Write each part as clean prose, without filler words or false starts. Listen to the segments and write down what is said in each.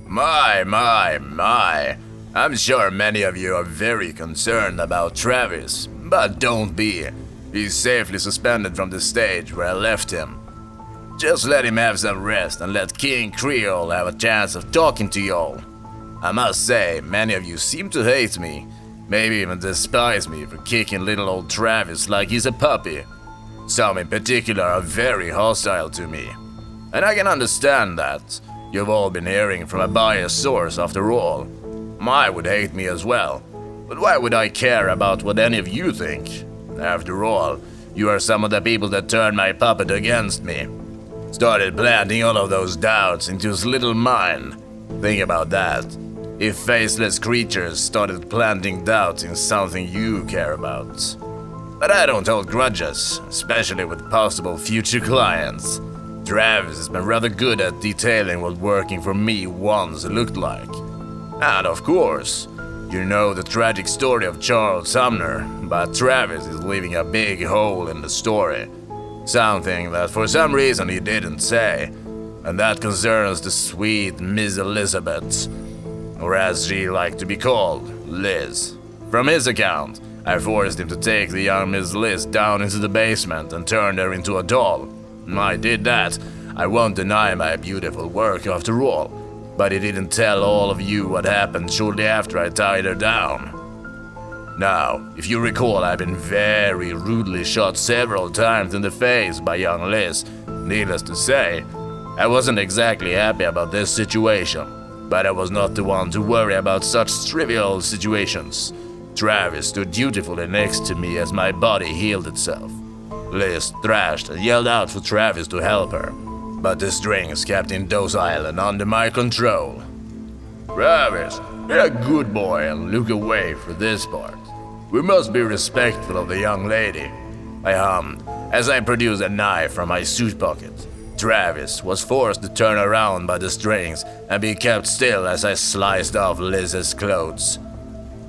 My. I'm sure many of you are very concerned about Travis, but don't be. He's safely suspended from the stage where I left him. Just let him have some rest and let King Creole have a chance of talking to y'all. I must say, many of you seem to hate me, maybe even despise me for kicking little old Travis like he's a puppy. Some in particular are very hostile to me. And I can understand that. You've all been hearing from a biased source after all. I would hate me as well. But why would I care about what any of you think? After all, you are some of the people that turned my puppet against me. Started planting all of those doubts into his little mind. Think about that. If faceless creatures started planting doubts in something you care about. But I don't hold grudges, especially with possible future clients. Travis has been rather good at detailing what working for me once looked like. And of course, you know the tragic story of Charles Sumner, but Travis is leaving a big hole in the story. Something that for some reason he didn't say, and that concerns the sweet Miss Elizabeth, or as she liked to be called, Liz. From his account, I forced him to take the young Miss Liz down into the basement and turn her into a doll. I did that. I won't deny my beautiful work after all, but he didn't tell all of you what happened shortly after I tied her down. Now, if you recall, I've been very rudely shot several times in the face by young Liz. Needless to say, I wasn't exactly happy about this situation, but I was not the one to worry about such trivial situations. Travis stood dutifully next to me as my body healed itself. Liz thrashed and yelled out for Travis to help her, but the strings kept him docile and under my control. Travis, be a good boy and look away for this part. We must be respectful of the young lady, I hummed as I produced a knife from my suit pocket. Travis was forced to turn around by the strings and be kept still as I sliced off Liz's clothes.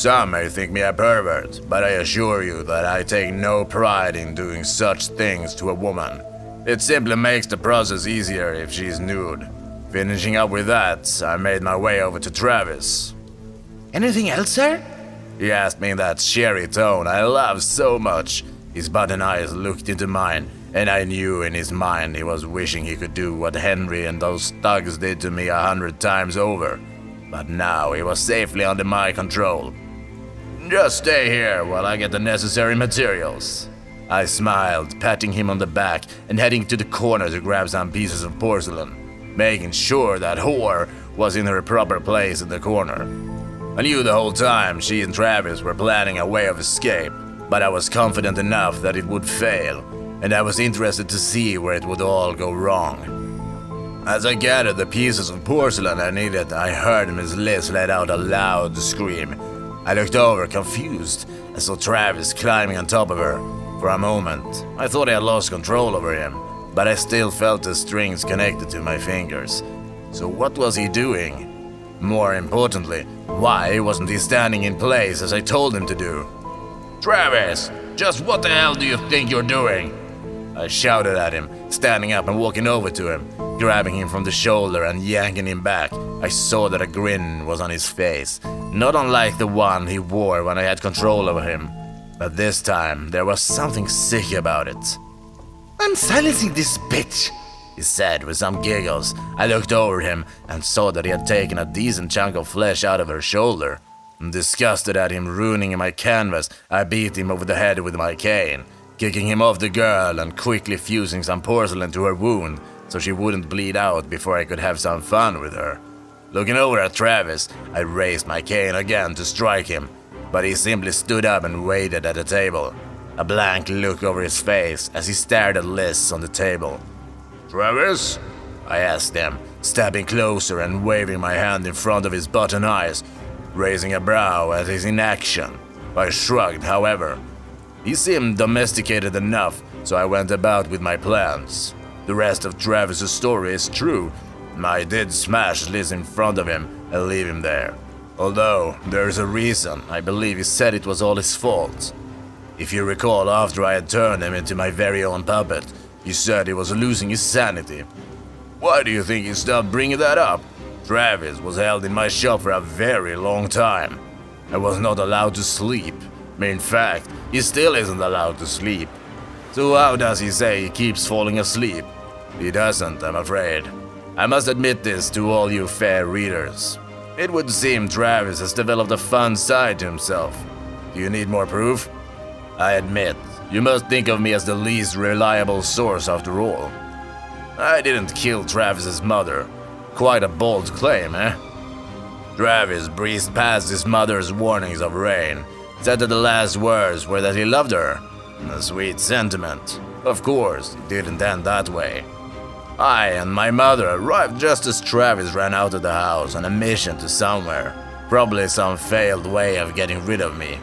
Some may think me a pervert, but I assure you that I take no pride in doing such things to a woman. It simply makes the process easier if she's nude. Finishing up with that, I made my way over to Travis. Anything else, sir? He asked me in that cheery tone I love so much. His button eyes looked into mine, and I knew in his mind he was wishing he could do what Henry and those thugs did to me 100 times over. But now he was safely under my control. Just stay here while I get the necessary materials. I smiled, patting him on the back and heading to the corner to grab some pieces of porcelain, making sure that whore was in her proper place in the corner. I knew the whole time she and Travis were planning a way of escape, but I was confident enough that it would fail, and I was interested to see where it would all go wrong. As I gathered the pieces of porcelain I needed, I heard Miss Liz let out a loud scream. I looked over, confused, and saw Travis climbing on top of her. For a moment, I thought I had lost control over him, but I still felt the strings connected to my fingers. So what was he doing? More importantly, why wasn't he standing in place as I told him to do? Travis, just what the hell do you think you're doing? I shouted at him, standing up and walking over to him, grabbing him from the shoulder and yanking him back. I saw that a grin was on his face, not unlike the one he wore when I had control over him. But this time, there was something sick about it. I'm silencing this bitch, he said with some giggles. I looked over him and saw that he had taken a decent chunk of flesh out of her shoulder. Disgusted at him ruining my canvas, I beat him over the head with my cane, kicking him off the girl and quickly fusing some porcelain to her wound so she wouldn't bleed out before I could have some fun with her. Looking over at Travis, I raised my cane again to strike him, but he simply stood up and waited at the table, a blank look over his face as he stared at Liz on the table. Travis? I asked him, stepping closer and waving my hand in front of his button eyes, raising a brow at his inaction. I shrugged, however. He seemed domesticated enough, so I went about with my plans. The rest of Travis's story is true. I did smash Liz in front of him and leave him there. Although, there's a reason. I believe he said it was all his fault. If you recall, after I had turned him into my very own puppet, he said he was losing his sanity. Why do you think he stopped bringing that up? Travis was held in my shop for a very long time. I was not allowed to sleep. In fact, he still isn't allowed to sleep. So how does he say he keeps falling asleep? He doesn't, I'm afraid. I must admit this to all you fair readers. It would seem Travis has developed a fun side to himself. Do you need more proof? I admit, you must think of me as the least reliable source after all. I didn't kill Travis's mother. Quite a bold claim, eh? Travis breezed past his mother's warnings of rain, said that the last words were that he loved her. A sweet sentiment. Of course, it didn't end that way. I and my mother arrived just as Travis ran out of the house on a mission to somewhere, probably some failed way of getting rid of me.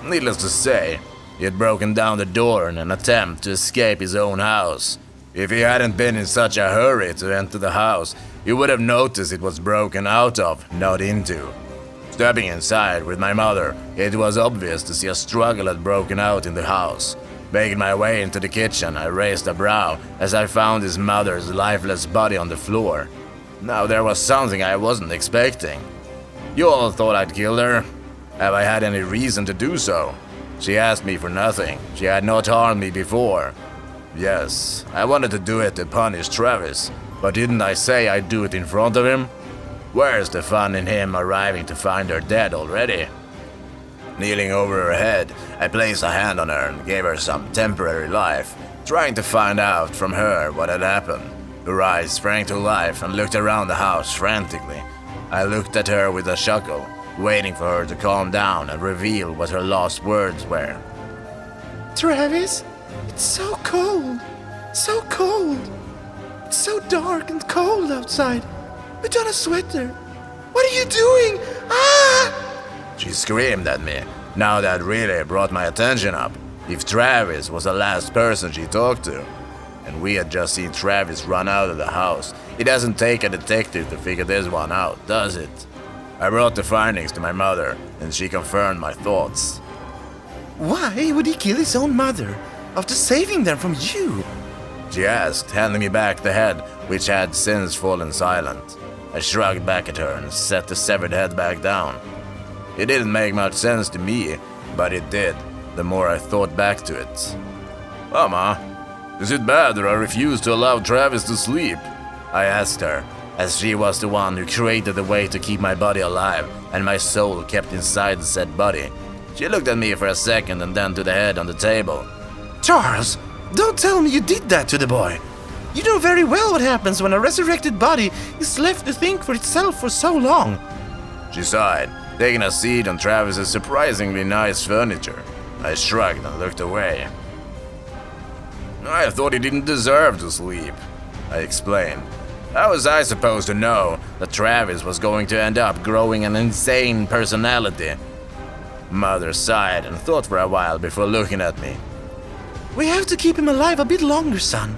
Needless to say, he had broken down the door in an attempt to escape his own house. If he hadn't been in such a hurry to enter the house, he would have noticed it was broken out of, not into. Stepping inside with my mother, it was obvious to see a struggle had broken out in the house. Making my way into the kitchen, I raised a brow as I found his mother's lifeless body on the floor. Now there was something I wasn't expecting. You all thought I'd killed her? Have I had any reason to do so? She asked me for nothing. She had not harmed me before. Yes, I wanted to do it to punish Travis, but didn't I say I'd do it in front of him? Where's the fun in him arriving to find her dead already? Kneeling over her head, I placed a hand on her and gave her some temporary life, trying to find out from her what had happened. Her eyes sprang to life and looked around the house frantically. I looked at her with a chuckle, waiting for her to calm down and reveal what her last words were. Travis, it's so cold. So cold. It's so dark and cold outside. Put on a sweater. What are you doing? Ah! She screamed at me. Now that really brought my attention up. If Travis was the last person she talked to, and we had just seen Travis run out of the house, it doesn't take a detective to figure this one out, does it? I brought the findings to my mother, and she confirmed my thoughts. Why would he kill his own mother after saving them from you? She asked, handing me back the head, which had since fallen silent. I shrugged back at her and set the severed head back down. It didn't make much sense to me, but it did, the more I thought back to it. Mama, is it bad that I refused to allow Travis to sleep? I asked her, as she was the one who created the way to keep my body alive and my soul kept inside the said body. She looked at me for a second and then to the head on the table. Charles, don't tell me you did that to the boy. You know very well what happens when a resurrected body is left to think for itself for so long. She sighed, taking a seat on Travis's surprisingly nice furniture. I shrugged and looked away. I thought he didn't deserve to sleep, I explained. How was I supposed to know that Travis was going to end up growing an insane personality? Mother sighed and thought for a while before looking at me. We have to keep him alive a bit longer, son,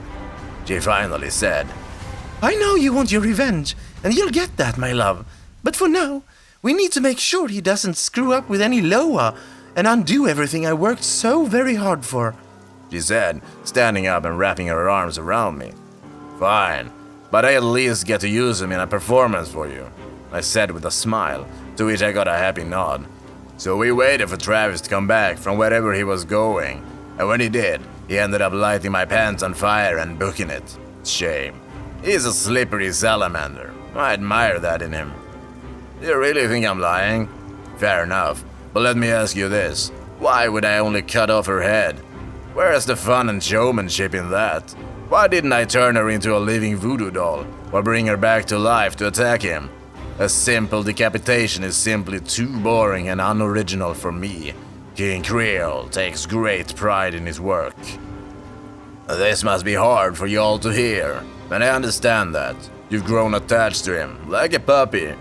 she finally said. I know you want your revenge, and you'll get that, my love. But for now, we need to make sure he doesn't screw up with any Loa and undo everything I worked so very hard for, she said, standing up and wrapping her arms around me. Fine, but I at least get to use him in a performance for you, I said with a smile, to which I got a happy nod. So we waited for Travis to come back from wherever he was going, and when he did, he ended up lighting my pants on fire and booking it. Shame. He's a slippery salamander. I admire that in him. You really think I'm lying? Fair enough, but let me ask you this. Why would I only cut off her head? Where's the fun and showmanship in that? Why didn't I turn her into a living voodoo doll, or bring her back to life to attack him? A simple decapitation is simply too boring and unoriginal for me. King Creole takes great pride in his work. This must be hard for you all to hear, and I understand that. You've grown attached to him, like a puppy.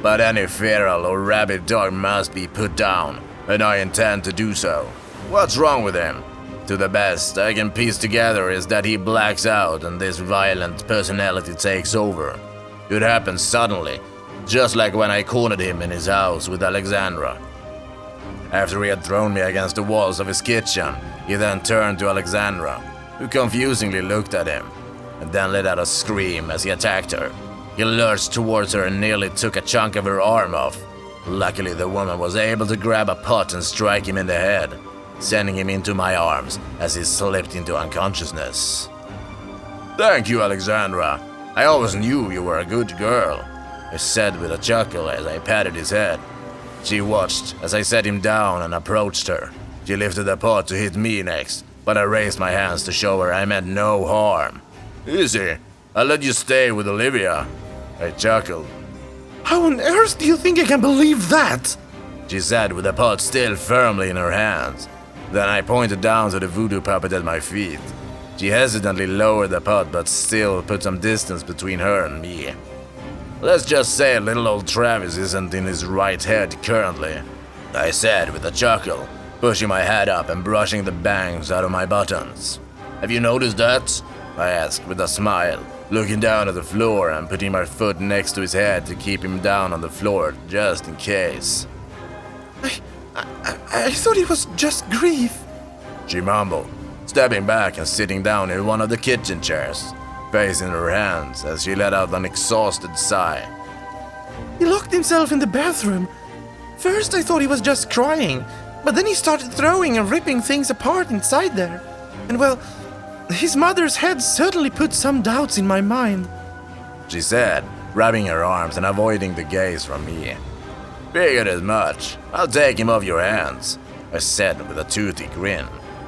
But any feral or rabid dog must be put down, and I intend to do so. What's wrong with him? To the best I can piece together is that he blacks out and this violent personality takes over. It happens suddenly, just like when I cornered him in his house with Alexandra. After he had thrown me against the walls of his kitchen, he then turned to Alexandra, who confusingly looked at him, and then let out a scream as he attacked her. He lurched towards her and nearly took a chunk of her arm off. Luckily, the woman was able to grab a pot and strike him in the head, sending him into my arms as he slipped into unconsciousness. "Thank you, Alexandra. I always knew you were a good girl," I said with a chuckle as I patted his head. She watched as I set him down and approached her. She lifted the pot to hit me next, but I raised my hands to show her I meant no harm. "Easy, I'll let you stay with Olivia," I chuckled. How on earth do you think I can believe that? She said with the pot still firmly in her hands. Then I pointed down to the voodoo puppet at my feet. She hesitantly lowered the pot but still put some distance between her and me. "Let's just say little old Travis isn't in his right head currently," I said with a chuckle, pushing my head up and brushing the bangs out of my buttons. "Have you noticed that?" I asked with a smile, looking down at the floor and putting my foot next to his head to keep him down on the floor just in case. I thought it was just grief. She mumbled, stepping back and sitting down in one of the kitchen chairs, facing her hands as she let out an exhausted sigh. He locked himself in the bathroom. First I thought he was just crying, but then he started throwing and ripping things apart inside there. And well, his mother's head certainly put some doubts in my mind, she said, rubbing her arms and avoiding the gaze from me. "Figured as much. I'll take him off your hands," I said with a toothy grin.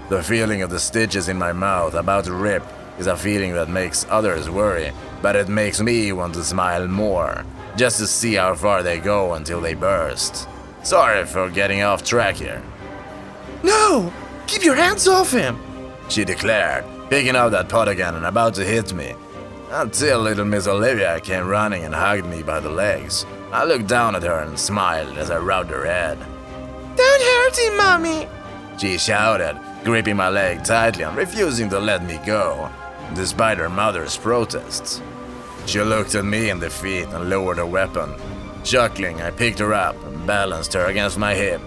The feeling of the stitches in my mouth about to rip is a feeling that makes others worry, but it makes me want to smile more, just to see how far they go until they burst. Sorry for getting off track here. "No! Keep your hands off him!" she declared, picking up that pot again and about to hit me. Until little Miss Olivia came running and hugged me by the legs. I looked down at her and smiled as I rubbed her head. "Don't hurt him, Mommy!" she shouted, gripping my leg tightly and refusing to let me go, despite her mother's protests. She looked at me in defeat and lowered her weapon. Chuckling, I picked her up and balanced her against my hip.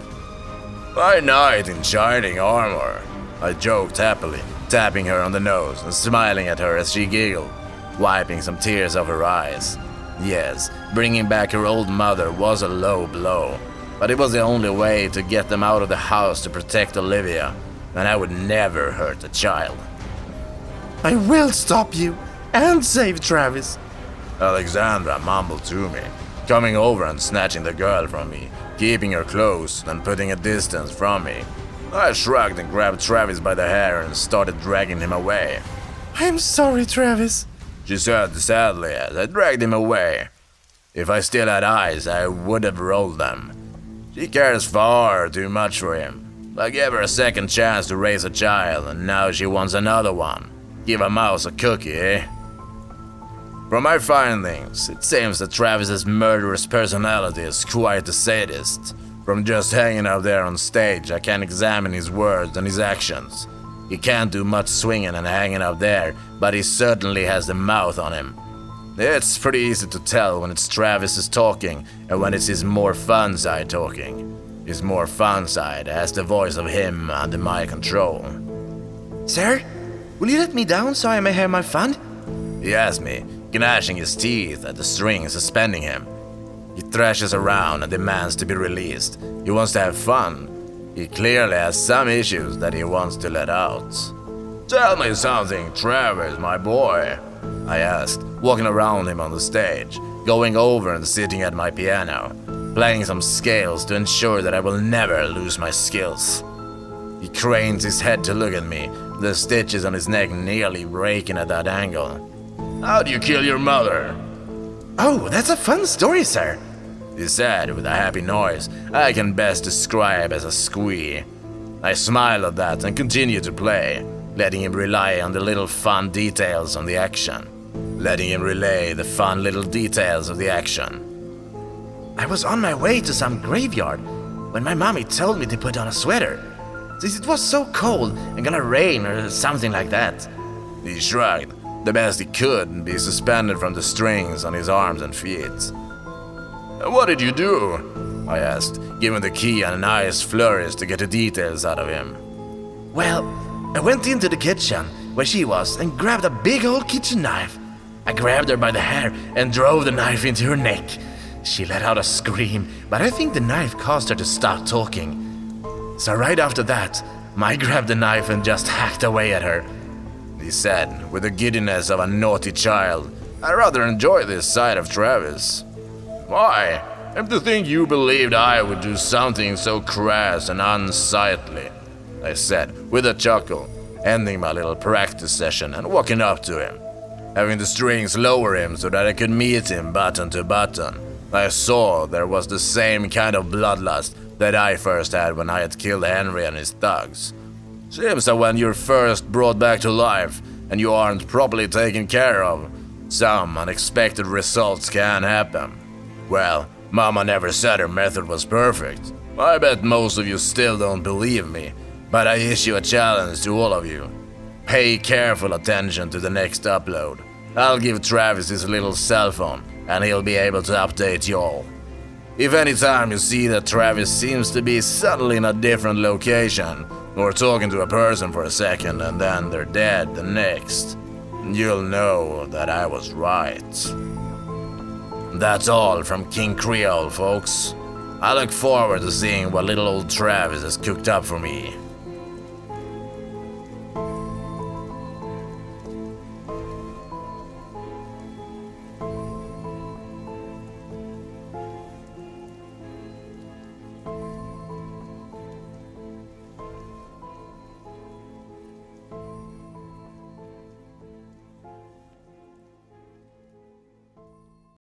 "My knight in shining armor," I joked happily, tapping her on the nose and smiling at her as she giggled, wiping some tears off her eyes. Yes, bringing back her old mother was a low blow, but it was the only way to get them out of the house to protect Olivia, and I would never hurt a child. "I will stop you and save Travis," Alexandra mumbled to me, coming over and snatching the girl from me, keeping her close and putting a distance from me. I shrugged and grabbed Travis by the hair and started dragging him away. "I'm sorry, Travis," she said sadly as I dragged him away. If I still had eyes, I would have rolled them. She cares far too much for him. I gave her a second chance to raise a child, and now she wants another one. Give a mouse a cookie, eh? From my findings, it seems that Travis's murderous personality is quite a sadist. From just hanging out there on stage, I can examine his words and his actions. He can't do much swinging and hanging out there, but he certainly has the mouth on him. It's pretty easy to tell when it's Travis is talking and when it's his more fun side talking. His more fun side has the voice of him under my control. "Sir, will you let me down so I may have my fun?" He asked me, gnashing his teeth at the string suspending him. He thrashes around and demands to be released. He wants to have fun. He clearly has some issues that he wants to let out. "Tell me something, Travis, my boy," I asked, walking around him on the stage, going over and sitting at my piano, playing some scales to ensure that I will never lose my skills. He cranes his head to look at me, the stitches on his neck nearly breaking at that angle. "How'd you kill your mother?" "Oh, that's a fun story, sir," he said with a happy noise I can best describe as a squee. I smiled at that and continued to play, letting him rely on the little fun details of the action. Letting him relay the fun little details of the action. "I was on my way to some graveyard when my mommy told me to put on a sweater, since it was so cold and gonna rain or something like that." He shrugged, the best he could, and be suspended from the strings on his arms and feet. "What did you do?" I asked, giving the key a nice flourish to get the details out of him. "Well, I went into the kitchen where she was and grabbed a big old kitchen knife. I grabbed her by the hair and drove the knife into her neck. She let out a scream, but I think the knife caused her to stop talking. So right after that, I grabbed the knife and just hacked away at her. He said, with the giddiness of a naughty child. I rather enjoy this side of Travis. Why? And to think you believed I would do something so crass and unsightly, I said, with a chuckle, ending my little practice session and walking up to him. Having the strings lower him so that I could meet him button to button, I saw there was the same kind of bloodlust that I first had when I had killed Henry and his thugs. Seems that when you're first brought back to life and you aren't properly taken care of, some unexpected results can happen. Well, Mama never said her method was perfect. I bet most of you still don't believe me, but I issue a challenge to all of you. Pay careful attention to the next upload. I'll give Travis his little cell phone, and he'll be able to update y'all. If any time you see that Travis seems to be suddenly in a different location, or talking to a person for a second and then they're dead the next, you'll know that I was right. That's all from King Creole, folks. I look forward to seeing what little old Travis has cooked up for me.